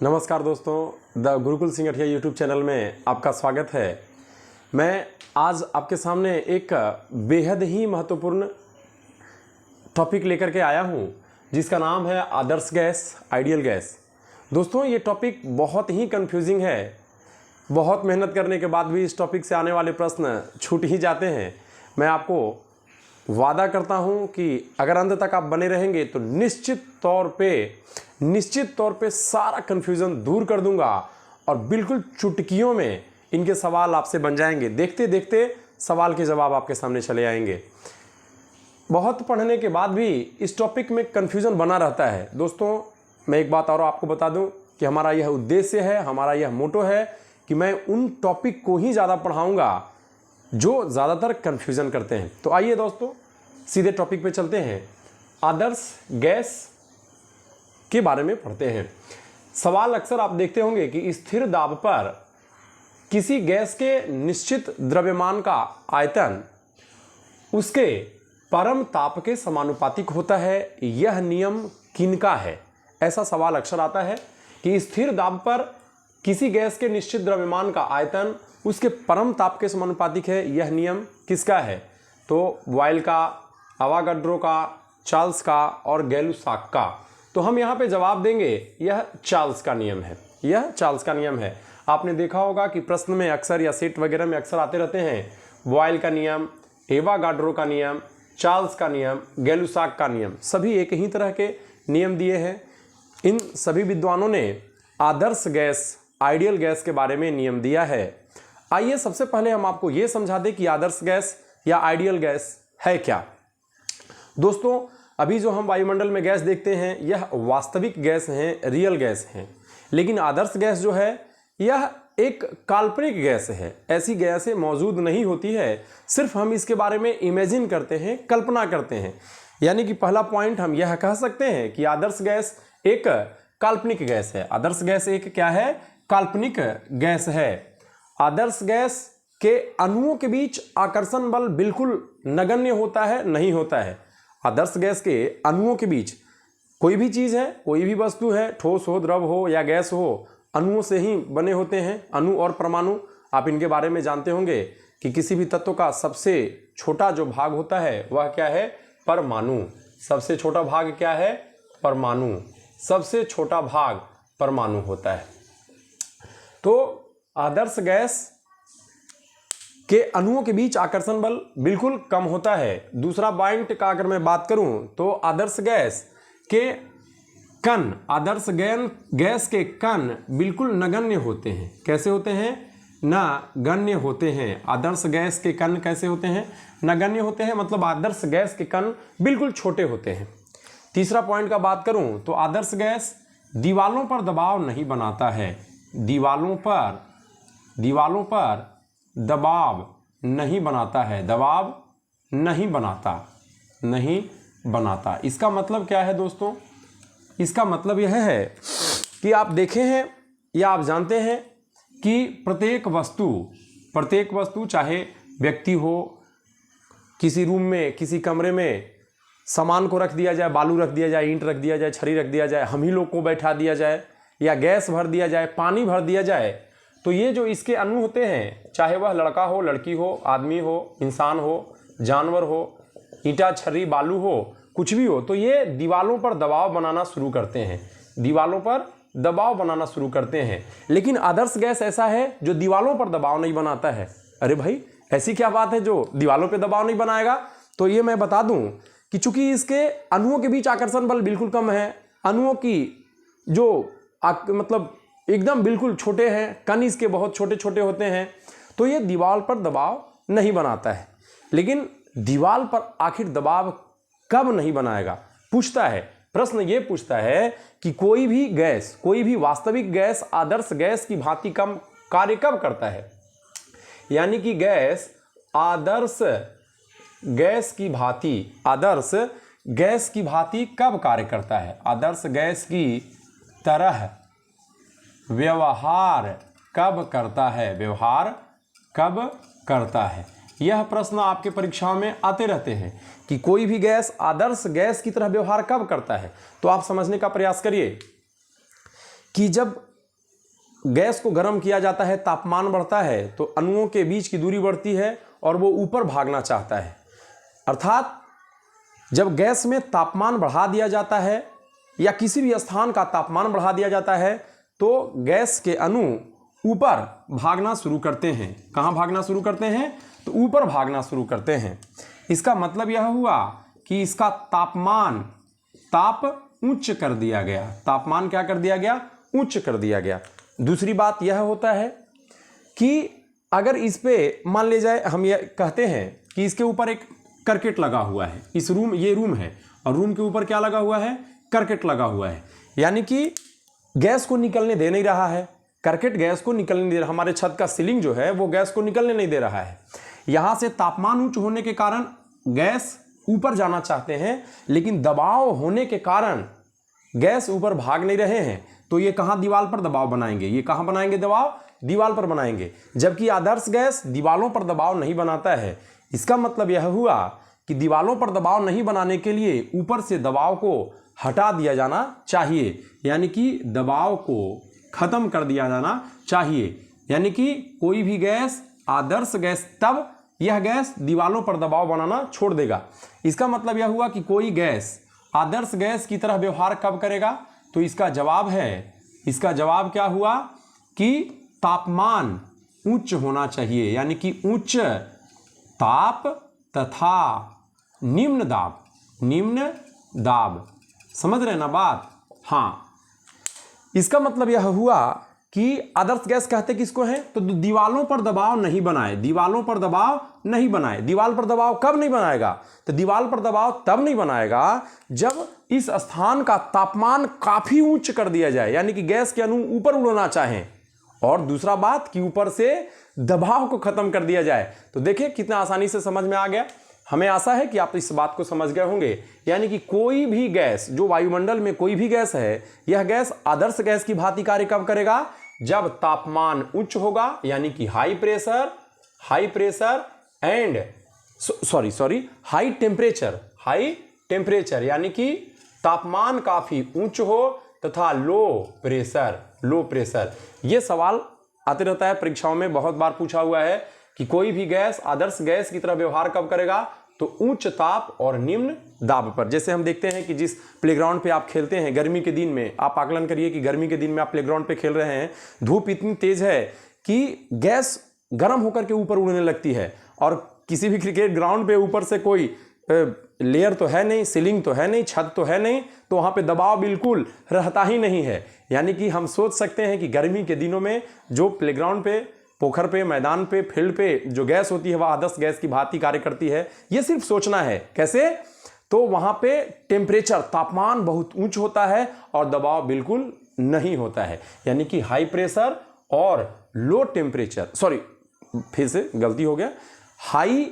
नमस्कार दोस्तों, the Gurukul सिंगठिया YouTube channel में आपका स्वागत है। मैं आज आपके सामने एक बेहद ही महत्वपूर्ण टॉपिक लेकर के आया हूं, जिसका नाम है आदर्श गैस, आइडियल गैस। दोस्तों, ये टॉपिक बहुत ही कंफ्यूजिंग है। बहुत मेहनत करने के बाद भी इस टॉपिक से आने वाले प्रश्न छूट ही जाते हैं। मैं आपको वादा करता हूं कि अगर अंत तक आप बने रहेंगे तो निश्चित तौर पे सारा कन्फ्यूज़न दूर कर दूंगा और बिल्कुल चुटकियों में इनके सवाल आपसे बन जाएंगे। देखते देखते सवाल के जवाब आपके सामने चले आएंगे। बहुत पढ़ने के बाद भी इस टॉपिक में कन्फ्यूज़न बना रहता है। दोस्तों, मैं एक बात और आपको बता दूं कि हमारा यह उद्देश्य है, हमारा यह मोटो है कि मैं उन टॉपिक को ही ज़्यादा पढ़ाऊँगा जो ज़्यादातर कन्फ्यूज़न करते हैं। तो आइए दोस्तों, सीधे टॉपिक पे चलते हैं। आदर्श गैस के बारे में पढ़ते हैं। सवाल अक्सर आप देखते होंगे कि स्थिर दाब पर किसी गैस के निश्चित द्रव्यमान का आयतन उसके परम ताप के समानुपातिक होता है। यह नियम किनका है? ऐसा सवाल अक्सर आता है कि स्थिर दाब पर किसी गैस के निश्चित द्रव्यमान का आयतन उसके परम ताप के समानुपातिक है। यह नियम किसका है? तो बॉयल का, अवागाड्रो का, चार्ल्स का और गै-लुसाक का। तो हम यहाँ पे जवाब देंगे यह चार्ल्स का नियम है। यह चार्ल्स का नियम है। आपने देखा होगा कि प्रश्न में अक्सर या सेट वगैरह में अक्सर आते रहते हैं बॉयल का नियम, एवागाड्रो का नियम, चार्ल्स का नियम, गै-लुसाक का नियम। सभी एक ही तरह के नियम दिए हैं। इन सभी विद्वानों ने आदर्श गैस, आइडियल गैस के बारे में नियम दिया है। आइए सबसे पहले हम आपको ये समझा दें कि आदर्श गैस या आइडियल गैस है क्या। दोस्तों, अभी जो हम वायुमंडल में गैस देखते हैं यह वास्तविक गैस हैं, रियल गैस हैं। लेकिन आदर्श गैस जो है यह एक काल्पनिक गैस है। ऐसी गैसें मौजूद नहीं होती है, सिर्फ हम इसके बारे में इमेजिन करते हैं, कल्पना करते हैं। यानी कि पहला पॉइंट हम यह कह सकते हैं कि आदर्श गैस एक काल्पनिक गैस है। आदर्श गैस एक क्या है? काल्पनिक गैस है। आदर्श गैस के अणुओं के बीच आकर्षण बल बिल्कुल नगण्य होता है, नहीं होता है। आदर्श गैस के अणुओं के बीच कोई भी चीज़ है, कोई भी वस्तु है, ठोस हो, द्रव हो या गैस हो, अणुओं से ही बने होते हैं। अणु और परमाणु, आप इनके बारे में जानते होंगे कि किसी भी तत्व का सबसे छोटा जो भाग होता है वह क्या है? परमाणु। सबसे छोटा भाग क्या है? परमाणु। सबसे छोटा भाग परमाणु होता है। तो आदर्श गैस के अणुओं के बीच आकर्षण बल बिल्कुल कम होता है। दूसरा पॉइंट का अगर मैं बात करूं तो आदर्श गैस के कण, गैस के कण बिल्कुल नगण्य होते हैं। कैसे होते हैं? नगण्य होते हैं। आदर्श गैस के कण कैसे होते हैं? नगण्य होते हैं। मतलब आदर्श गैस के कण बिल्कुल छोटे होते हैं। तीसरा पॉइंट का बात करूं तो आदर्श गैस दीवालों पर दबाव नहीं बनाता है। दीवालों पर दबाव नहीं बनाता है। दबाव नहीं बनाता। इसका मतलब क्या है दोस्तों? इसका मतलब यह है कि आप देखे हैं या आप जानते हैं कि प्रत्येक वस्तु चाहे व्यक्ति हो, किसी रूम में, किसी कमरे में सामान को रख दिया जाए, बालू रख दिया जाए, ईंट रख दिया जाए, छड़ी रख दिया जाए, हम ही लोग को बैठा दिया जाए या गैस भर दिया जाए, पानी भर दिया जाए, तो ये जो इसके अणु होते हैं, चाहे वह लड़का हो, लड़की हो, आदमी हो, इंसान हो, जानवर हो, ईंटा, छर्री, बालू हो, कुछ भी हो, तो ये दीवालों पर दबाव बनाना शुरू करते हैं। लेकिन आदर्श गैस ऐसा है जो दीवालों पर दबाव नहीं बनाता है। अरे भाई, ऐसी क्या बात है जो दीवालों पर दबाव नहीं बनाएगा? तो ये मैं बता दूं कि चूंकि इसके अणुओं के बीच आकर्षण बल बिल्कुल कम है, अणुओं की जो मतलब एकदम बिल्कुल छोटे हैं, कण इसके बहुत छोटे छोटे होते हैं, तो ये दीवार पर दबाव नहीं बनाता है। लेकिन दीवार पर आखिर दबाव कब नहीं बनाएगा? प्रश्न ये पूछता है कि कोई भी वास्तविक गैस आदर्श गैस की भांति कम कार्य कब करता है। यानी कि गैस आदर्श गैस की भांति कब कार्य करता है? आदर्श गैस की तरह व्यवहार कब करता है? यह प्रश्न आपके परीक्षाओं में आते रहते हैं कि कोई भी गैस आदर्श गैस की तरह व्यवहार कब करता है। तो आप समझने का प्रयास करिए कि जब गैस को गर्म किया जाता है, तापमान बढ़ता है, तो अणुओं के बीच की दूरी बढ़ती है और वो ऊपर भागना चाहता है। अर्थात जब गैस में तापमान बढ़ा दिया जाता है या किसी भी स्थान का तापमान बढ़ा दिया जाता है तो गैस के अणु ऊपर भागना शुरू करते हैं। कहाँ भागना शुरू करते हैं? तो ऊपर भागना शुरू करते हैं। इसका मतलब यह हुआ कि इसका ताप उच्च कर दिया गया। तापमान क्या कर दिया गया? उच्च कर दिया गया। दूसरी बात यह होता है कि अगर इस पे मान ले जाए, हम ये कहते हैं कि इसके ऊपर एक करकट लगा हुआ है। ये रूम है और रूम के ऊपर क्या लगा हुआ है? करकट लगा हुआ है, यानी कि गैस को निकलने दे नहीं रहा है। करकट गैस को निकलने नहीं दे रहा। हमारे छत का सीलिंग जो है वो गैस को निकलने नहीं दे रहा है। यहाँ से तापमान उच्च होने के कारण गैस ऊपर जाना चाहते हैं, लेकिन दबाव होने के कारण गैस ऊपर भाग नहीं रहे हैं। तो ये कहाँ दीवार पर दबाव बनाएंगे? ये कहाँ बनाएंगे दबाव? दीवार पर बनाएंगे। जबकि आदर्श गैस दीवारों पर दबाव नहीं बनाता है। इसका मतलब यह हुआ कि दीवारों पर दबाव नहीं बनाने के लिए ऊपर से दबाव को हटा दिया जाना चाहिए, यानी कि दबाव को खत्म कर दिया जाना चाहिए। यानी कि कोई भी गैस आदर्श गैस, तब यह गैस दीवारों पर दबाव बनाना छोड़ देगा। इसका मतलब यह हुआ कि कोई गैस आदर्श गैस की तरह व्यवहार कब करेगा? तो इसका जवाब क्या हुआ कि तापमान उच्च होना चाहिए, यानी कि उच्च ताप तथा निम्न दाब। समझ रहे ना बात? हाँ, इसका मतलब यह हुआ कि आदर्श गैस कहते किसको है? तो दीवालों पर दबाव नहीं बनाए। दीवालों पर दबाव नहीं बनाए। दीवाल पर दबाव कब नहीं बनाएगा? तो दीवाल पर दबाव तब नहीं बनाएगा जब इस स्थान का तापमान काफी उच्च कर दिया जाए, यानी कि गैस के अणु ऊपर उड़ना चाहें। और दूसरा बात कि ऊपर से दबाव को खत्म कर दिया जाए। तो देखिए कितना आसानी से समझ में आ गया। हमें आशा है कि आप इस बात को समझ गए होंगे। यानी कि कोई भी गैस, जो वायुमंडल में कोई भी गैस है, यह गैस आदर्श गैस की भांति कार्य कब करेगा? जब तापमान उच्च होगा, यानी कि हाई टेम्परेचर, यानी कि तापमान काफी उच्च हो तथा लो प्रेशर। यह सवाल आते रहता है परीक्षाओं में, बहुत बार पूछा हुआ है कि कोई भी गैस आदर्श गैस की तरह व्यवहार कब करेगा? तो उच्च ताप और निम्न दाब पर। जैसे हम देखते हैं कि जिस प्लेग्राउंड पे आप खेलते हैं गर्मी के दिन में, आप आकलन करिए कि गर्मी के दिन में आप प्लेग्राउंड पे खेल रहे हैं, धूप इतनी तेज है कि गैस गर्म होकर के ऊपर उड़ने लगती है। और किसी भी क्रिकेट ग्राउंड पे ऊपर से कोई लेयर तो है नहीं, सीलिंग तो है नहीं, छत तो है नहीं, तो वहाँ पे दबाव बिल्कुल रहता ही नहीं है। यानी कि हम सोच सकते हैं कि गर्मी के दिनों में जो प्लेग्राउंड पे, पोखर पे, मैदान पे, फील्ड पे जो गैस होती है वह आदर्श गैस की भांति कार्य करती है। यह सिर्फ सोचना है। कैसे? तो वहां पे टेम्परेचर, तापमान बहुत ऊंच होता है और दबाव बिल्कुल नहीं होता है। यानी कि हाई प्रेशर और लो टेम्परेचर, सॉरी फिर से गलती हो गया, high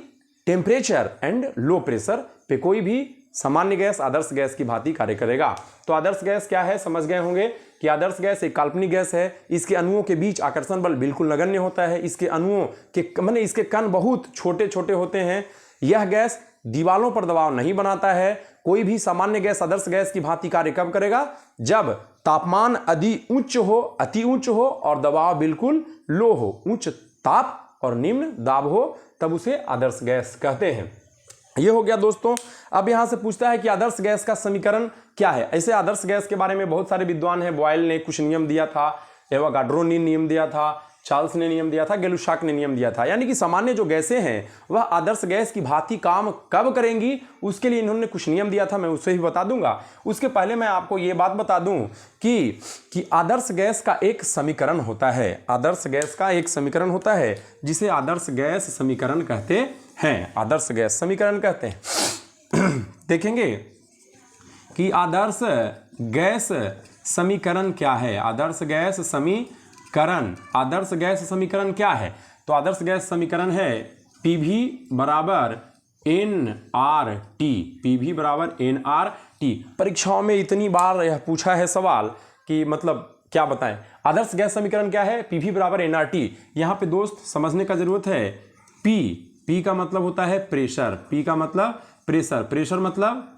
temperature and low pressure पे कोई भी सामान्य गैस आदर्श गैस की भांति कार्य करेगा। तो आदर्श गैस क्या है समझ गए होंगे कि आदर्श गैस एक काल्पनिक गैस है। इसके अणुओं के बीच आकर्षण बल बिल्कुल नगण्य होता है। इसके अणुओं के माने इसके कण बहुत छोटे छोटे होते हैं। यह गैस दीवालों पर दबाव नहीं बनाता है। कोई भी सामान्य गैस आदर्श गैस की भांति कार्य कब करेगा? जब तापमान अति उच्च हो और दबाव बिल्कुल लो हो, उच्च ताप और निम्न दाब हो, तब उसे आदर्श गैस कहते हैं। ये हो गया दोस्तों। अब यहां से पूछता है कि आदर्श गैस का समीकरण क्या है। ऐसे आदर्श गैस के बारे में बहुत सारे विद्वान हैं। बॉयल ने कुछ नियम दिया था, एवोगाड्रो ने नियम दिया था, चार्ल्स ने नियम दिया था, गेलुशाक ने नियम दिया था। यानी कि सामान्य जो गैसें हैं वह आदर्श गैस की भांति काम कब करेंगी, उसके लिए इन्होंने कुछ नियम दिया था। मैं उससे ही बता दूंगा। उसके पहले मैं आपको ये बात बता दूं कि आदर्श गैस का एक समीकरण होता है। आदर्श गैस का एक समीकरण होता है जिसे आदर्श गैस समीकरण कहते हैं। आदर्श गैस समीकरण कहते हैं। देखेंगे कि आदर्श गैस समीकरण क्या है। आदर्श गैस समीकरण क्या है? तो आदर्श गैस समीकरण है PV बराबर nRT। PV बराबर nRT। परीक्षाओं में इतनी बार यह पूछा है सवाल कि मतलब क्या बताएं। आदर्श गैस समीकरण क्या है? PV बराबर nRT। यहाँ पे दोस्त समझने का जरूरत है। P का मतलब होता है प्रेशर, P का मतलब प्रेशर मतलब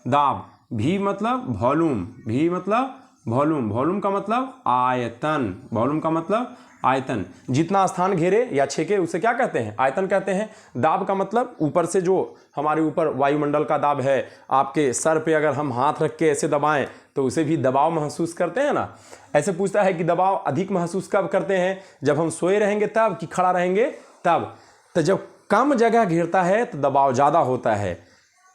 दाब, V मतलब वॉल्यूम, V मतलब वॉल्यूम, वॉल्यूम का मतलब आयतन, वॉल्यूम का मतलब आयतन, जितना स्थान घेरे या छेके उसे क्या कहते हैं, आयतन कहते हैं। दाब का मतलब ऊपर से जो हमारे ऊपर वायुमंडल का दाब है, आपके सर पे अगर हम हाथ रख के ऐसे दबाएं तो उसे भी दबाव महसूस करते हैं ना। ऐसे पूछता है कि दबाव अधिक महसूस कब करते हैं, जब हम सोए रहेंगे तब कि खड़ा रहेंगे तब। तो जब कम जगह घेरता है तो दबाव ज़्यादा होता है,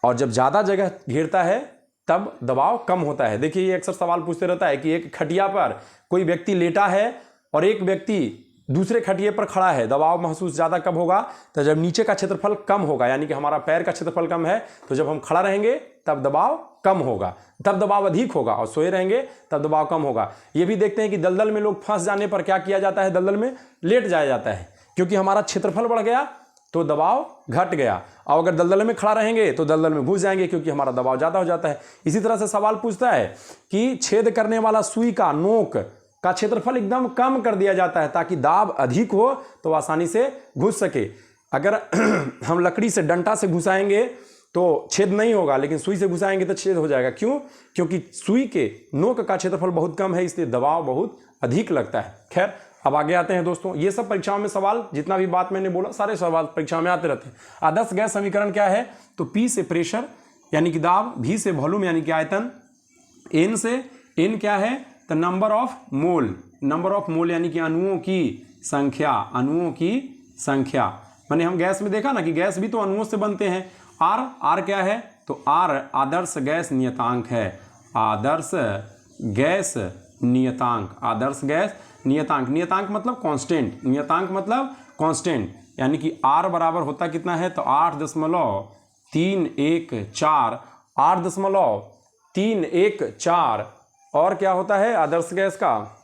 और जब ज़्यादा जगह घेरता है तब दबाव कम होता है। देखिए ये अक्सर सवाल पूछते रहता है कि एक खटिया पर कोई व्यक्ति लेटा है और एक व्यक्ति दूसरे खटिए पर खड़ा है, दबाव महसूस ज़्यादा कब होगा, तो जब नीचे का क्षेत्रफल कम होगा, यानी कि हमारा पैर का क्षेत्रफल कम है, तो जब हम खड़ा रहेंगे तब दबाव कम होगा, तब दबाव अधिक होगा, और सोए रहेंगे तब दबाव कम होगा। ये भी देखते हैं कि दलदल में लोग फंस जाने पर क्या किया जाता है, दलदल में लेट जाया जाता है, क्योंकि हमारा क्षेत्रफल बढ़ गया तो दबाव घट गया, और अगर दलदल में खड़ा रहेंगे तो दलदल में घुस जाएंगे क्योंकि हमारा दबाव ज़्यादा हो जाता है। इसी तरह से सवाल पूछता है कि छेद करने वाला सुई का नोक का क्षेत्रफल एकदम कम कर दिया जाता है ताकि दाब अधिक हो तो आसानी से घुस सके। अगर हम लकड़ी से डंटा से घुसाएंगे तो छेद नहीं होगा, लेकिन सुई से घुसाएंगे तो छेद हो जाएगा। क्यों? क्योंकि सुई के नोक का क्षेत्रफल बहुत कम है, इसलिए दबाव बहुत अधिक लगता है। खैर, अब आगे आते हैं दोस्तों। ये सब परीक्षाओं में सवाल, जितना भी बात मैंने बोला, सारे सवाल परीक्षाओं में आते रहते हैं। आदर्श गैस समीकरण क्या है? तो P से प्रेशर यानी कि दाब, V से वॉल्यूम यानी कि आयतन, N से, N क्या है तो number of mole, number of mole यानी कि अणुओं की संख्या, अणुओं की संख्या। मैंने हम गैस में देखा ना कि गैस भी तो अणुओं से बनते हैं। R, R क्या है तो R आदर्श गैस नियतांक है, आदर्श गैस नियतांक, आदर्श गैस नियतांक। नियतांक मतलब कांस्टेंट, नियतांक मतलब कांस्टेंट, यानी कि R बराबर होता कितना है तो 8.314, 8.314। और क्या होता है आदर्श गैस का?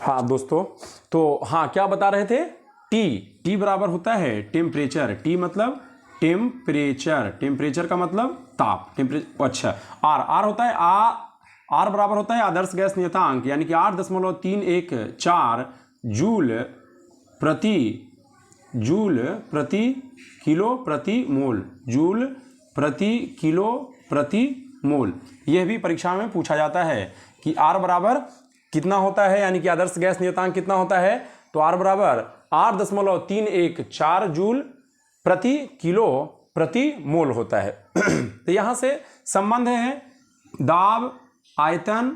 हाँ दोस्तों, तो हाँ क्या बता रहे थे, टी बराबर होता है टेम्परेचर, टी मतलब टेम्परेचर, टेम्परेचर का मतलब ताप, टेम्परेचर। अच्छा, आर होता है आर बराबर होता है आदर्श गैस नियतांक, यानी कि 8.314 जूल प्रति किलो प्रति मोल, जूल प्रति किलो प्रति मोल। यह भी परीक्षा में पूछा जाता है कि आर बराबर कितना होता है, यानी कि आदर्श गैस नियतांक कितना होता है, तो आर बराबर 8.314 जूल प्रति किलो प्रति मोल होता है। तो यहां से संबंध है दाब, आयतन,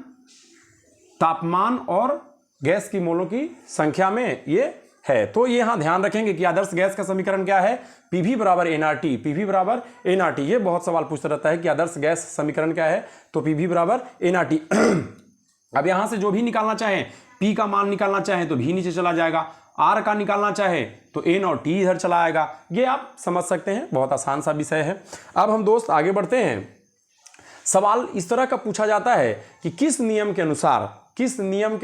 तापमान और गैस की मोलों की संख्या में ये है। तो ये यहां ध्यान रखेंगे कि आदर्श गैस का समीकरण क्या है, पीवी बराबर एनआरटी, पीवी बराबर एनआरटी। ये बहुत सवाल पूछता रहता है कि आदर्श गैस समीकरण क्या है, तो पीवी बराबर एनआरटी। अब यहां से जो भी निकालना चाहे, पी का मान निकालना चाहे तो भी नीचे चला जाएगा, आर का निकालना चाहे तो एन और टी इधर चला आएगा। ये आप समझ सकते हैं, बहुत आसान सा विषय है। अब हम दोस्त आगे बढ़ते हैं। सवाल इस तरह का पूछा जाता है कि किस नियम के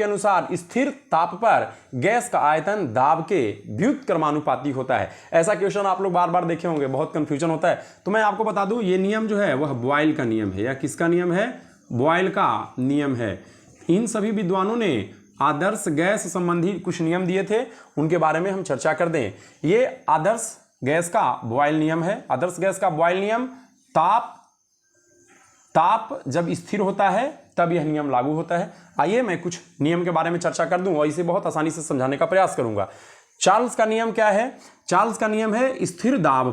अनुसार स्थिर ताप पर गैस का आयतन दाब के व्युत्क्रमानुपाती होता है। ऐसा क्वेश्चन आप लोग बार बार देखे होंगे, बहुत कंफ्यूजन होता है। तो मैं आपको बता दूं, ये नियम जो है वह बॉयल का नियम है। या किसका नियम है? बॉयल का नियम है। इन सभी विद्वानों ने आदर्श गैस संबंधी कुछ नियम दिए थे, उनके बारे में हम चर्चा कर दें। ये आदर्श गैस का बॉयल नियम है। आदर्श गैस का बॉयल नियम, ताप जब स्थिर होता है तब यह नियम लागू होता है। आइए मैं कुछ नियम के बारे में चर्चा कर दूं और इसे बहुत आसानी से समझाने का प्रयास करूंगा। चार्ल्स का नियम क्या है? चार्ल्स का नियम है स्थिर दाब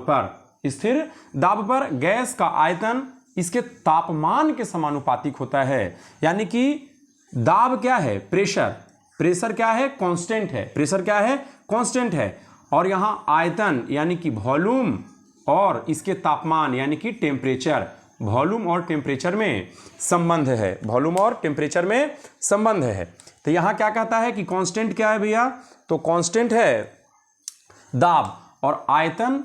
पर गैस का आयतन इसके तापमान के समानुपातिक होता है। यानी कि दाब क्या है? प्रेशर क्या है? कांस्टेंट है। प्रेशर क्या है? कांस्टेंट है। और यहां आयतन यानी कि वॉल्यूम और इसके तापमान यानी कि टेम्परेचर, वॉल्यूम और टेम्परेचर में संबंध है, वॉल्यूम और टेम्परेचर में संबंध है। तो यहां क्या कहता है कि कांस्टेंट क्या है भैया? तो कांस्टेंट है दाब, और आयतन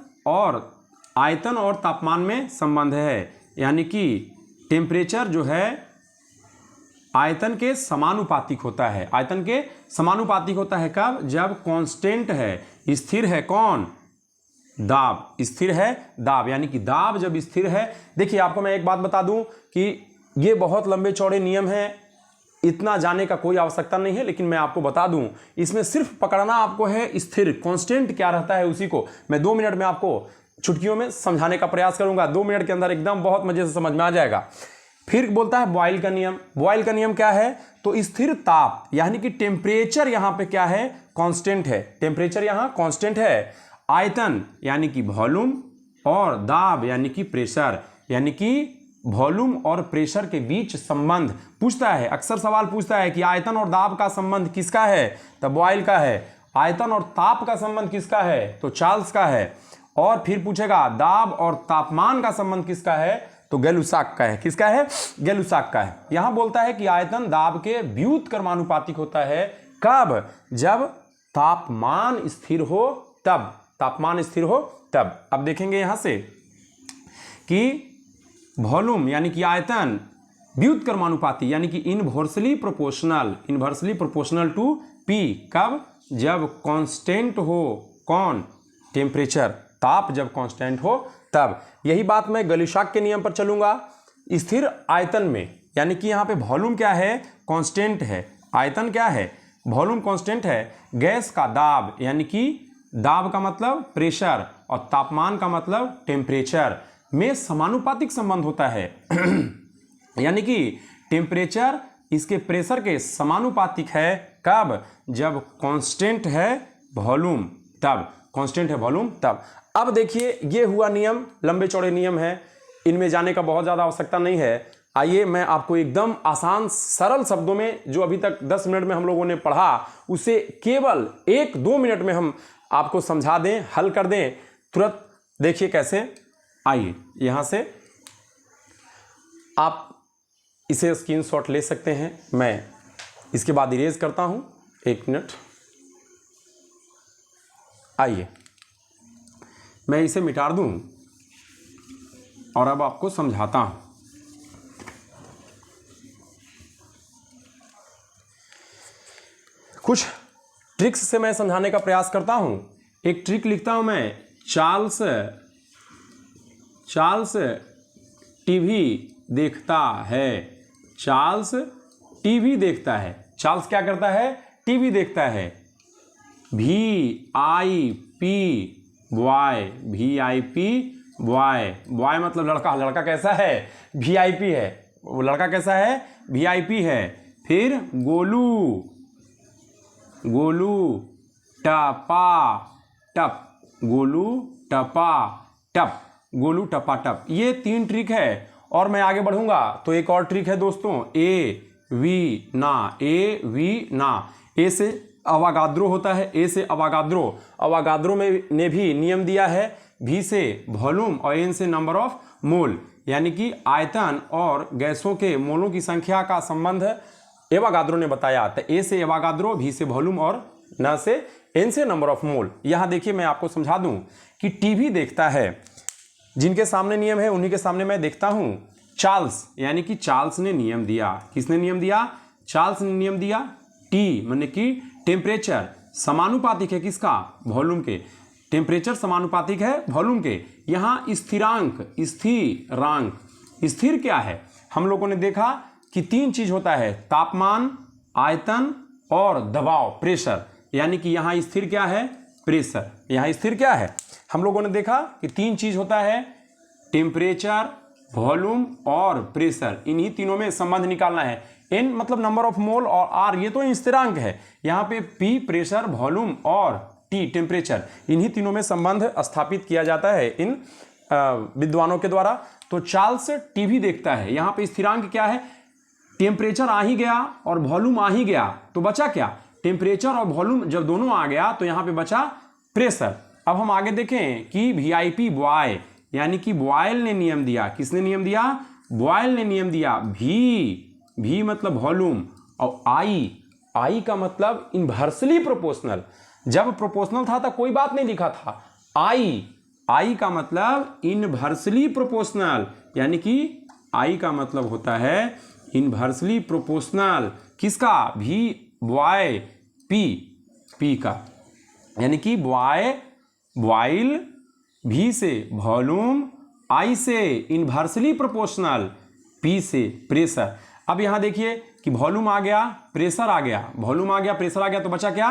और तापमान में संबंध है। यानी कि टेम्परेचर जो है आयतन के समानुपातिक होता है। आयतन के समानुपातिक होता है कब? जब कांस्टेंट है, स्थिर है। कौन? दाब, स्थिर है दाब, यानी कि दाब जब स्थिर है। देखिए आपको मैं एक बात बता दूं कि ये बहुत लंबे चौड़े नियम हैं, इतना जाने का कोई आवश्यकता नहीं है, लेकिन मैं आपको बता दूं इसमें सिर्फ पकड़ना आपको है स्थिर, कांस्टेंट क्या रहता है उसी को। मैं 2 मिनट में आपको चुटकियों में समझाने का प्रयास करूंगा। 2 मिनट के अंदर एकदम बहुत मजे से समझ में आ जाएगा। फिर बोलता है बॉयल का नियम। बॉयल का नियम क्या है? तो स्थिर ताप यानी कि टेम्परेचर यहां पे क्या है? कांस्टेंट है। टेम्परेचर यहां कांस्टेंट है। आयतन यानी कि वॉल्यूम और दाब यानी कि प्रेशर, यानी कि वॉल्यूम और प्रेशर के बीच संबंध पूछता है। अक्सर सवाल पूछता है कि आयतन और दाब का संबंध किसका है? तो बॉयल का है। आयतन और ताप का संबंध किसका है? तो चार्ल्स का है। और फिर पूछेगा दाब और तापमान का संबंध किसका है? तो गै-लुसाक का है। किसका है? गै-लुसाक का है। यहां बोलता है कि आयतन दाब के व्युत्क्रमानुपातिक होता है। कब? जब तापमान स्थिर हो तब। तापमान स्थिर हो तब। अब देखेंगे यहां से कि वॉल्यूम यानी कि आयतन व्युत्क्रमानुपाती यानी कि इनवर्सली प्रोपोर्शनल टू पी। कब? जब कांस्टेंट हो। कौन? टेम्परेचर, ताप जब कांस्टेंट हो तब। यही बात मैं गै-लुसाक के नियम पर चलूंगा। स्थिर आयतन में यानी कि यहां पे वॉल्यूम क्या है? कांस्टेंट है। आयतन क्या है? वॉल्यूम कांस्टेंट है। गैस का दाब यानी कि दाब का मतलब प्रेशर और तापमान का मतलब टेम्परेचर में समानुपातिक संबंध होता है। यानी कि टेम्परेचर इसके प्रेशर के समानुपातिक है। कब? जब कांस्टेंट है वॉल्यूम तब। कांस्टेंट है वॉल्यूम तब। अब देखिए ये हुआ नियम, लंबे चौड़े नियम है, इनमें जाने का बहुत ज़्यादा आवश्यकता नहीं है। आइए मैं आपको एकदम आसान सरल शब्दों में जो अभी तक 10 मिनट में हम लोगों ने पढ़ा उसे केवल 1-2 मिनट में हम आपको समझा दें, हल कर दें तुरंत। देखिए कैसे। आइए यहां से आप इसे स्क्रीनशॉट ले सकते हैं। मैं इसके बाद इरेज करता हूं। 1 मिनट। आइए मैं इसे मिटा दूं और अब आपको समझाता हूं। कुछ ट्रिक्स से मैं समझाने का प्रयास करता हूं। एक ट्रिक लिखता हूं मैं। चार्ल्स टीवी देखता है। चार्ल्स टीवी देखता है। चार्ल्स क्या करता है? टीवी देखता है। VIP boy. VIP boy. Boy मतलब लड़का। लड़का कैसा है? VIP है। वो लड़का कैसा है? VIP है। फिर गोलू टपा टप। गोलू टपा टप। गोलू टपा टप। ये 3 ट्रिक है। और मैं आगे बढ़ूंगा तो एक और ट्रिक है दोस्तों। AV ना। AV ना। ए से अवागाद्रो होता है। ए से अवागाद्रो। अवागाद्रो में ने भी नियम दिया है। V से वॉल्यूम और N से नंबर ऑफ मोल यानी कि आयतन और गैसों के मोलों की संख्या का संबंध एवागाद्रो ने बताया। तो ए से एवागाद्रो, V से वॉल्यूम और न से N से नंबर ऑफ मोल। यहां देखिए मैं आपको समझा दूं कि टीवी देखता है। जिनके सामने नियम है उन्हीं के सामने मैं देखता हूं। चार्ल्स यानी कि चार्ल्स ने नियम दिया। किसने नियम दिया? चार्ल्स ने नियम दिया। टी माने कि टेम्परेचर समानुपातिक है किसका? वॉल्यूम के। टेम्परेचर समानुपातिक है वॉल्यूम के। यहां स्थिरांक, स्थिर क्या है? हम लोगों ने देखा कि 3 चीज होता है, तापमान, आयतन और दबाव, प्रेशर। यानी कि यहां स्थिर क्या है? प्रेशर। यहां स्थिर क्या है? हम लोगों ने देखा कि 3 चीज होता है, टेम्परेचर, वॉल्यूम और प्रेशर। इन्हीं तीनों में संबंध निकालना है। N मतलब नंबर ऑफ मोल और R ये तो स्थिरांक है। यहाँ पे P प्रेशर, वॉल्यूम और T टेम्परेचर, इन्हीं तीनों में संबंध स्थापित किया जाता है इन विद्वानों के द्वारा। तो चार्ल्स टीवी देखता है। यहाँ पे स्थिरांक क्या है? टेम्परेचर आ ही गया और वॉल्यूम आ ही गया तो बचा क्या? टेम्परेचर और वॉल्यूम जब दोनों आ गया तो यहाँ पे बचा प्रेशर। अब हम आगे देखें कि VIP बॉय यानी कि बॉयल ने नियम दिया। किसने नियम दिया? बॉयल ने नियम दिया। V मतलब वॉल्यूम और I का मतलब इनवर्सली प्रोपोर्शनल। जब प्रोपोर्शनल था तो कोई बात नहीं लिखा था। I का मतलब इनवर्सली प्रोपोर्शनल यानी कि I का मतलब होता है इनवर्सली प्रोपोर्शनल। किसका? V बॉय P का यानी कि बॉयल V से वॉल्यूम, I से इनवर्सली प्रोपोर्शनल, P से प्रेशर। अब यहां देखिए कि वॉल्यूम आ गया, प्रेशर आ गया, वॉल्यूम आ गया, प्रेशर आ गया तो बचा क्या?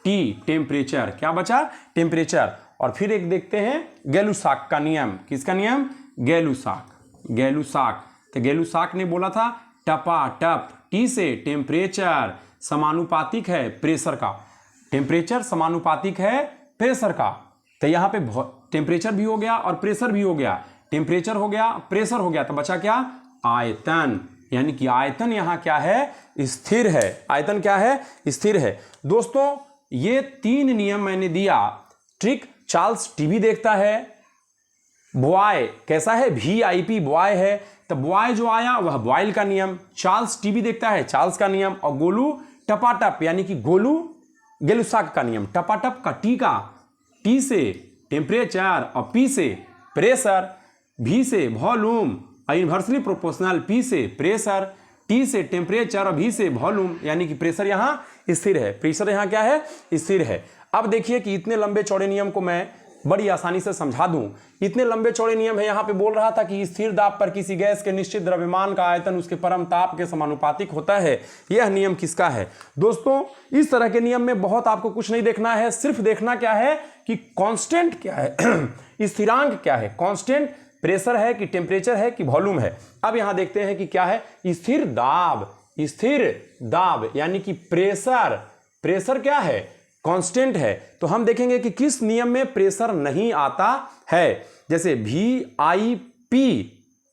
T temperature. क्या बचा? टेम्परेचर। और फिर एक देखते हैं गैलुसाक का नियम। किसका नियम? गैलुसाक। तो गैलुसाक ने बोला था टपाटप, टी से टेम्परेचर समानुपातिक है प्रेशर का। टेम्परेचर समानुपातिक है प्रेशर का। तो यहाँ पे टेम्परेचर भी हो गया और प्रेशर भी हो गया। टेम्परेचर हो गया, प्रेशर हो गया, तो बचा क्या? आयतन। यानी कि आयतन यहाँ क्या है? स्थिर है। आयतन क्या है? स्थिर है। दोस्तों ये 3 नियम मैंने दिया। ट्रिक चार्ल्स टीवी देखता है। बॉय कैसा है? VIP बॉय है। तो बॉय जो आया वह बॉयल का नियम। चार्ल्स टीवी देखता है, चार्ल्स का नियम। और गोलू टपाटप यानी कि गोलू गैलुसाक का नियम। टपाटप का टी से टेम्परेचर और P से प्रेशर, V से वॉल्यूम और इन्वर्सली प्रोपोर्शनल P से प्रेशर, T से टेम्परेचर और V से वॉल्यूम, यानी कि प्रेशर यहाँ स्थिर है। प्रेशर यहाँ क्या है? स्थिर है। अब देखिए कि इतने लंबे चौड़े नियम को मैं बड़ी आसानी से समझा दूं। इतने लंबे चौड़े नियम है। यहाँ पे बोल रहा था कि स्थिर दाब पर किसी गैस के निश्चित द्रव्यमान का आयतन उसके परम ताप के समानुपातिक होता है। यह नियम किसका है? दोस्तों इस तरह के नियम में बहुत आपको कुछ नहीं देखना है, सिर्फ देखना क्या है कि कांस्टेंट क्या है, स्थिरांक क्या है। कांस्टेंट प्रेशर है कि टेम्परेचर है कि वॉल्यूम है। अब यहां देखते हैं कि क्या है? स्थिर दाब। स्थिर दाब यानी कि प्रेशर। प्रेशर क्या है? कांस्टेंट है। तो हम देखेंगे कि किस नियम में प्रेशर नहीं आता है। जैसे VIP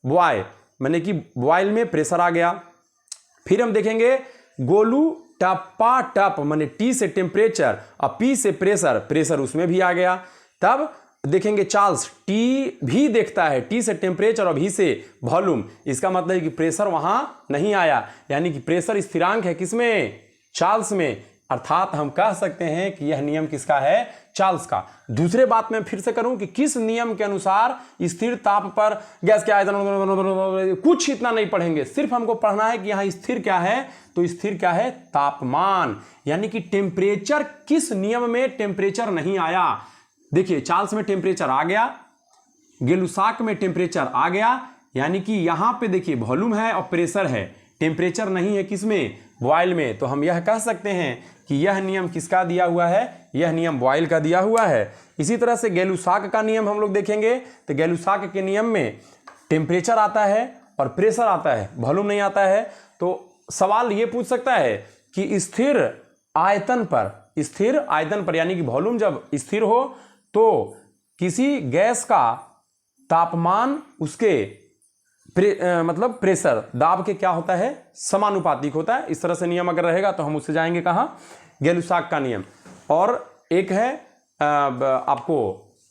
बॉय माने कि बॉयल में प्रेशर आ गया। फिर हम देखेंगे गोलू टपाटप माने T से टेम्परेचर और P से प्रेशर, प्रेशर उसमें भी आ गया। तब देखेंगे चार्ल्स T भी देखता है, T से टेम्परेचर और V से वॉल्यूम। इसका मतलब है कि प्रेशर वहां नहीं आया, यानी कि प्रेशर स्थिरांक है किसमें? चार्ल्स में। अर्थात हम कह सकते हैं कि यह नियम किसका है? चार्ल्स का। दूसरे बात मैं फिर से करूं कि किस नियम के अनुसार स्थिर ताप पर गैस के आयतन, कुछ इतना नहीं पढ़ेंगे, सिर्फ हमको पढ़ना है कि यहां स्थिर क्या है। तो स्थिर क्या है? तापमान। यानी कि टेम्परेचर, किस नियम में टेम्परेचर नहीं आया? देखिए चार्ल्स में टेम्परेचर आ गया, गैलुसाक में टेम्परेचर आ गया, यानी कि यहां पे देखिए वॉल्यूम है और प्रेशर है, टेम्परेचर नहीं है किसमें? बॉयल में। तो हम यह कह सकते हैं कि यह नियम किसका दिया हुआ है? यह नियम बॉयल का दिया हुआ है। इसी तरह से गैलुसाक का नियम हम लोग देखेंगे तो गैलुसाक के नियम में टेम्परेचर आता है और प्रेशर आता है, वॉल्यूम नहीं आता है। तो सवाल ये पूछ सकता है कि स्थिर आयतन पर यानी कि वॉल्यूम जब स्थिर हो तो किसी गैस का तापमान उसके मतलब प्रेशर दाब के क्या होता है? समानुपातिक होता है। इस तरह से नियम अगर रहेगा तो हम उससे जाएंगे कहाँ? गैलुसाक का नियम। और एक है आपको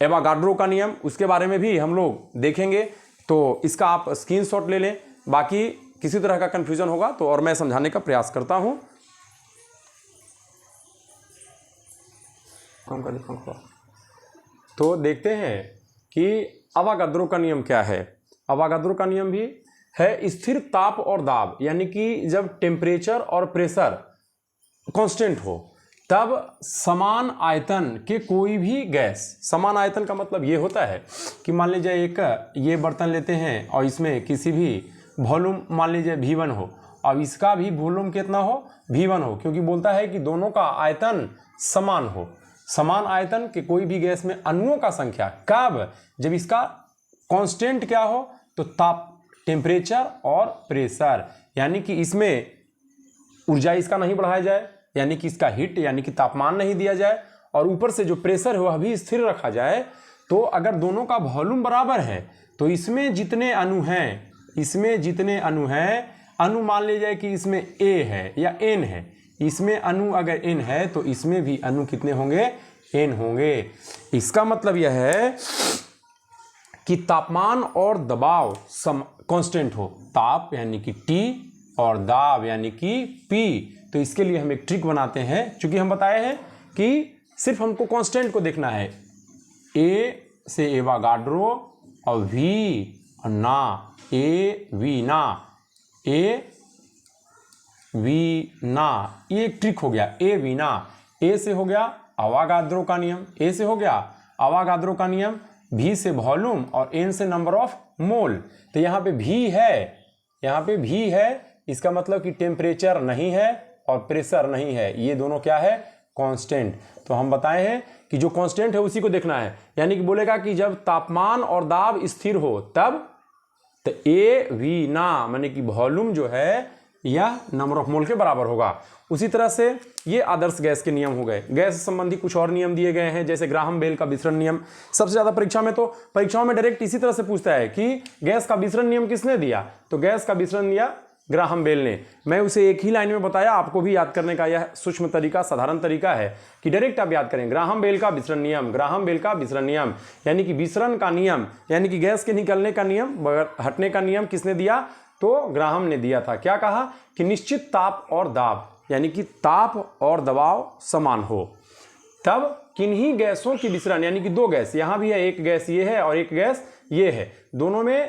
एवोगाड्रो का नियम, उसके बारे में भी हम लोग देखेंगे। तो इसका आप स्क्रीनशॉट ले लें। बाकी किसी तरह का कंफ्यूजन होगा तो और मैं समझाने का प्रयास करता हूं। तो देखते हैं कि एवोगाड्रो का नियम क्या है। एवोगाड्रो का नियम भी है स्थिर ताप और दाब, यानी कि जब टेम्परेचर और प्रेशर कांस्टेंट हो तब समान आयतन के कोई भी गैस, समान आयतन का मतलब ये होता है कि मान लीजिए एक ये बर्तन लेते हैं और इसमें किसी भी वॉल्यूम मान लीजिए V1 हो, अब इसका भी वॉल्यूम कितना हो? V1 हो, क्योंकि बोलता है कि दोनों का आयतन समान हो। समान आयतन के कोई भी गैस में अणुओं का संख्या कब? जब इसका कांस्टेंट क्या हो? तो ताप, टेम्परेचर और प्रेशर, यानी कि इसमें ऊर्जा इसका नहीं बढ़ाया जाए, यानी कि इसका हीट यानी कि तापमान नहीं दिया जाए, और ऊपर से जो प्रेशर है वह भी स्थिर रखा जाए। तो अगर दोनों का वॉल्यूम बराबर है तो इसमें जितने अणु हैं, अणु मान लीजिए कि इसमें A है या N है, इसमें अणु अगर N है तो इसमें भी अणु कितने होंगे? N होंगे। इसका मतलब यह है कि तापमान और दबाव कांस्टेंट हो, ताप यानी कि T और दाब यानी कि P। तो इसके लिए हम एक ट्रिक बनाते हैं, क्योंकि हम बताए हैं कि सिर्फ हमको कांस्टेंट को देखना है। A से एवोगाड्रो और V और ना, AV ना, AV ना, ये एक ट्रिक हो गया। AV ना, A से हो गया एवोगाड्रो का नियम, A से हो गया एवोगाड्रो का नियम, V से वॉल्यूम और N से नंबर ऑफ मोल। तो यहाँ पे V है, इसका मतलब कि टेम्परेचर नहीं है और प्रेशर नहीं है, ये दोनों क्या है? कांस्टेंट। तो हम बताए हैं कि जो कांस्टेंट है उसी को देखना है, यानी कि बोलेगा कि जब तापमान और दाब स्थिर हो तब तो ए वी ना माने कि वॉल्यूम जो है यह नंबर ऑफ मोल के बराबर होगा। उसी तरह से ये आदर्श गैस के नियम हो गए। गैस संबंधी कुछ और नियम दिए गए हैं, जैसे ग्राहम बेल का विसरण नियम। सबसे ज्यादा परीक्षाओं में डायरेक्ट इसी तरह से पूछता है कि गैस का विसरण नियम किसने दिया, तो गैस का विसरण दिया ग्राहम बेल ने। मैं उसे एक ही लाइन में बताया, आपको भी याद करने का यह सूक्ष्म तरीका, साधारण तरीका है कि डायरेक्ट आप याद करें ग्राहम बेल का विसरण नियम, ग्राहम बेल का विसरण नियम, यानी कि विसरण का नियम, यानी कि गैस के निकलने का नियम, हटने का नियम किसने दिया, तो ग्राहम ने दिया था। क्या कहा कि निश्चित ताप और दाब, यानी कि ताप और दबाव समान हो तब किन्हीं गैसों की विसरण, यानी कि दो गैस, यहां भी है, एक गैस ये है और एक गैस ये है, दोनों में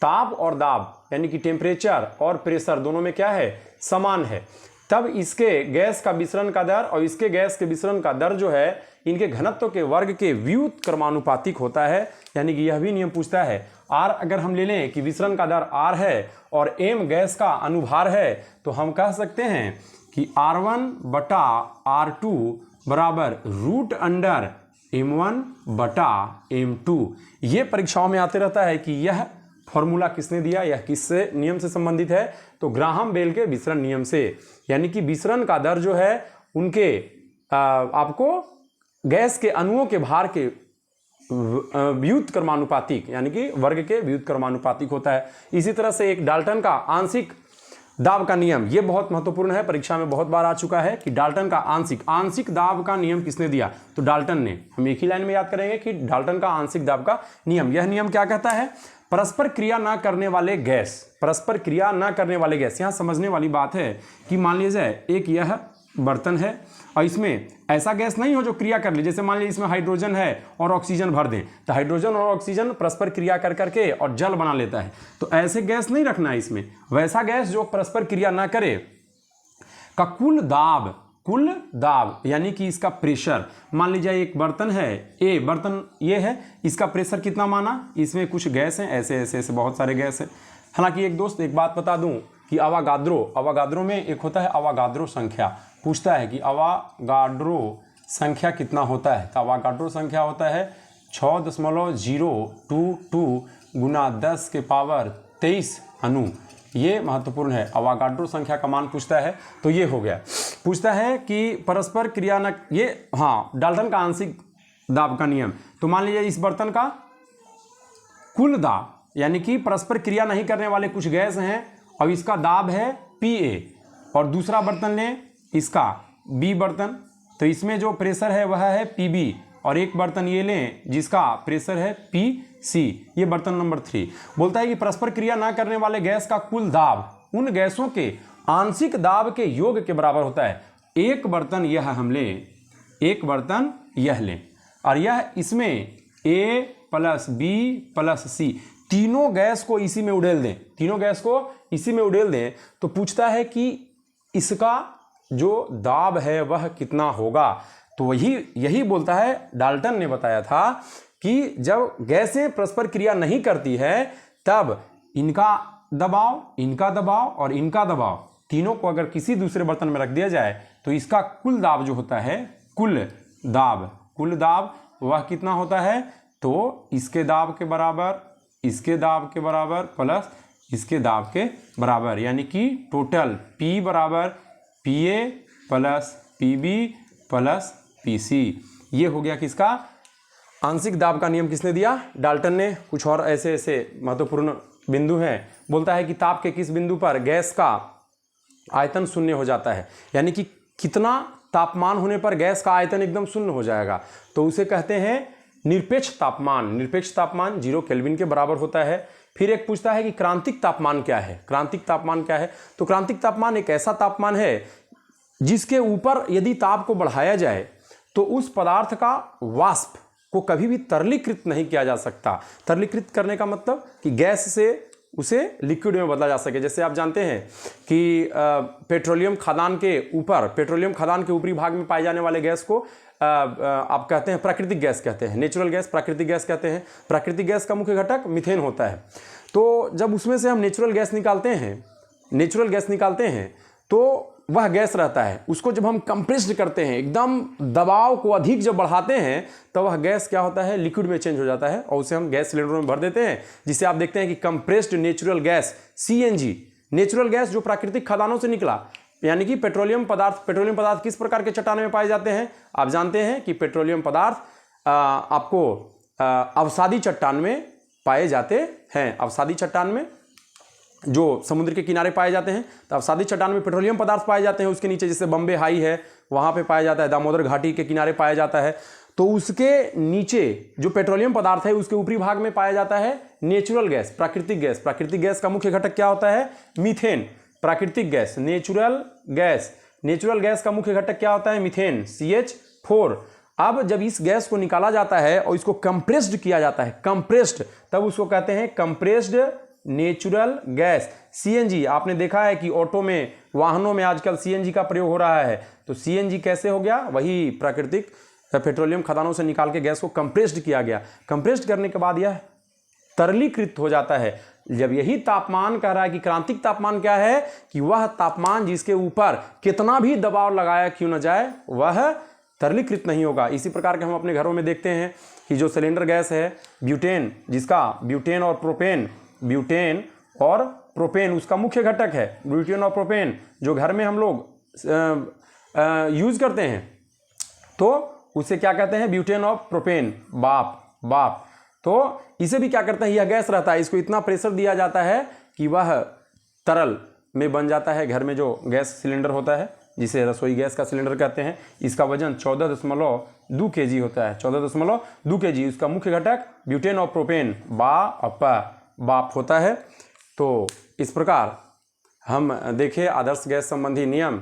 ताप और दाब यानी कि टेम्परेचर और प्रेशर दोनों में क्या है, समान है, तब इसके गैस का विसरण का दर और इसके गैस के विसरण का दर जो है इनके घनत्व के वर्ग के व्युत्क्रमानुपातिक होता है। यानी कि यह भी नियम पूछता है R अगर हम ले लें कि विसरण का दर R है और M गैस का अनुभार है, तो हम कह सकते हैं कि R1 बटा R2 बराबर रूट अंडर M1 बटा M2। ये परीक्षाओं में आते रहता है कि यह फॉर्मूला किसने दिया, यह किससे नियम से संबंधित है, तो ग्राहम बेल के विसरण नियम से। यानी कि विसरण का दर जो है उनके आपको गैस के अणुओं के भार के व्युत्क्रमानुपातिक यानी कि वर्ग के व्युत्क्रमानुपातिक होता है। इसी तरह से एक डाल्टन का आंशिक दाब का नियम, यह बहुत महत्वपूर्ण है, परीक्षा में बहुत बार आ चुका है कि डाल्टन का आंशिक दाब का नियम किसने दिया, तो डाल्टन ने। हम एक ही लाइन में याद करेंगे कि डाल्टन का आंशिक दाब का नियम। यह नियम क्या कहता है, परस्पर क्रिया ना करने वाले गैस, परस्पर क्रिया ना करने वाले गैस, यहां समझने वाली बात है कि मान लीजिए एक यह बर्तन है और इसमें ऐसा गैस नहीं हो जो क्रिया कर ले, जैसे मान लीजिए इसमें हाइड्रोजन है और ऑक्सीजन भर दें, तो हाइड्रोजन और ऑक्सीजन परस्पर क्रिया कर करके और जल बना लेता है, तो ऐसे गैस नहीं रखना है इसमें। वैसा गैस जो परस्पर क्रिया ना करे का कुल दाब यानी कि इसका प्रेशर, मान लीजिए एक बर्तन है, ए बर्तन ये है, इसका प्रेशर कितना माना, इसमें कुछ गैस हैं, ऐसे ऐसे ऐसे बहुत सारे गैस हैं। हालांकि एक दोस्त एक बात बता दूं कि अवागाद्रो में एक होता है अवागाद्रो संख्या, पूछता है कि अवागाड्रो संख्या कितना होता है, तो अवागाड्रो संख्या होता है 6.022 गुना 10 के पावर 23 अणु। ये महत्वपूर्ण है, अवागाड्रो संख्या का मान पूछता है, तो ये हो गया। पूछता है कि परस्पर क्रिया न, ये हाँ डाल्टन का आंशिक दाब का नियम, तो मान लीजिए इस बर्तन का कुल दाब यानी कि परस्पर क्रिया नहीं करने वाले कुछ गैस हैं और इसका दाब है Pa, और दूसरा बर्तन लें इसका बी बर्तन, तो इसमें जो प्रेशर है वह है Pb, और एक बर्तन ये लें जिसका प्रेशर है Pc, ये बर्तन नंबर 3। बोलता है कि परस्पर क्रिया ना करने वाले गैस का कुल दाब उन गैसों के आंशिक दाब के योग के बराबर होता है। एक बर्तन यह हम लें, एक बर्तन यह लें, और यह इसमें A plus B plus C तीनों गैस को इसी में उड़ेल दें, तीनों गैस को इसी में उड़ेल दें, तो पूछता है कि इसका जो दाब है वह कितना होगा। तो यही बोलता है, डाल्टन ने बताया था कि जब गैसें परस्पर क्रिया नहीं करती है तब इनका दबाव और इनका दबाव तीनों को अगर किसी दूसरे बर्तन में रख दिया जाए तो इसका कुल दाब जो होता है, कुल दाब वह कितना होता है, तो इसके दाब के बराबर प्लस इसके दाब के बराबर, यानी कि टोटल P बराबर Pa plus Pb plus Pc। ये हो गया किसका, आंशिक दाब का नियम किसने दिया, डाल्टन ने। कुछ और ऐसे ऐसे महत्वपूर्ण बिंदु हैं। बोलता है कि ताप के किस बिंदु पर गैस का आयतन शून्य हो जाता है, यानी कि कितना तापमान होने पर गैस का आयतन एकदम शून्य हो जाएगा, तो उसे कहते हैं निरपेक्ष तापमान। निरपेक्ष तापमान 0 केल्विन के बराबर होता है। फिर एक पूछता है कि क्रांतिक तापमान क्या है, क्रांतिक तापमान क्या है, तो क्रांतिक तापमान एक ऐसा तापमान है जिसके ऊपर यदि ताप को बढ़ाया जाए तो उस पदार्थ का वाष्प को कभी भी तरलीकृत नहीं किया जा सकता। तरलीकृत करने का मतलब कि गैस से उसे लिक्विड में बदला जा सके। जैसे आप जानते हैं कि पेट्रोलियम खदान के ऊपरी भाग में पाए जाने वाले गैस को आप कहते हैं प्राकृतिक गैस कहते हैं, नेचुरल गैस प्राकृतिक गैस कहते हैं। प्राकृतिक गैस का मुख्य घटक मीथेन होता है। तो जब उसमें से हम नेचुरल गैस निकालते हैं तो वह गैस रहता है, उसको जब हम कंप्रेस्ड करते हैं, एकदम दबाव को अधिक जब बढ़ाते हैं, तो वह गैस क्या होता है, लिक्विड में चेंज हो जाता है और उसे हम गैस सिलेंडरों में भर देते हैं, जिसे आप देखते हैं कि compressed natural gas CNG, natural gas जो प्राकृतिक खदानों से निकला, यानी कि पेट्रोलियम पदार्थ किस प्रकार के चट्टानों में पाए जाते हैं? आप जानते हैं कि पेट्रोलियम पदार्थ आपको अवसादी चट्टान में पाए जाते हैं। अवसादी चट्टान में जो समुद्र के किनारे पाए जाते हैं, तो अवसादी चट्टान में पेट्रोलियम पदार्थ पाए जाते हैं। उसके नीचे जैसे बम्बे हाई है, वहाँ पे पाया जाता है, दामोदर घाटी के किनारे पाया जाता है। तो उसके नीचे जो पेट्रोलियम पदार्थ है, उसके ऊपरी भाग में पाया जाता है नेचुरल गैस, प्राकृतिक गैस। प्राकृतिक गैस का मुख्य घटक क्या होता है? मीथेन। प्राकृतिक गैस, नेचुरल गैस का मुख्य घटक क्या होता है? Methane, CH4। अब जब इस गैस को निकाला जाता है और इसको कंप्रेस्ड किया जाता है, कंप्रेस्ड, तब उसको कहते हैं कंप्रेस्ड नेचुरल गैस, CNG। आपने देखा है कि ऑटो में, वाहनों में आजकल CNG का प्रयोग हो रहा है। तो CNG कैसे हो गया? वही प्राकृतिक पेट्रोलियम खदानों से निकाल के गैस को कंप्रेस्ड किया गया। कंप्रेस्ड करने के बाद यह तरलीकृत हो जाता है। जब यही तापमान कह रहा है कि क्रांतिक तापमान क्या है, कि वह तापमान जिसके ऊपर कितना भी दबाव लगाया क्यों न जाए, वह तरलीकृत नहीं होगा। इसी प्रकार के हम अपने घरों में देखते हैं कि जो सिलेंडर गैस है ब्यूटेन, जिसका ब्यूटेन और प्रोपेन उसका मुख्य घटक है। ब्यूटेन और प्रोपेन जो घर में हम लोग यूज करते हैं, तो उसे क्या कहते हैं? ब्यूटेन और प्रोपेन, बाप। तो इसे भी क्या करते हैं? यह गैस रहता है, इसको इतना प्रेशर दिया जाता है कि वह तरल में बन जाता है। घर में जो गैस सिलेंडर होता है, जिसे रसोई गैस का सिलेंडर कहते हैं, इसका वजन 14.2 kg होता है, 14.2 kg। उसका मुख्य घटक ब्यूटेन और प्रोपेन, बाप होता है। तो इस प्रकार हम देखें आदर्श गैस संबंधी नियम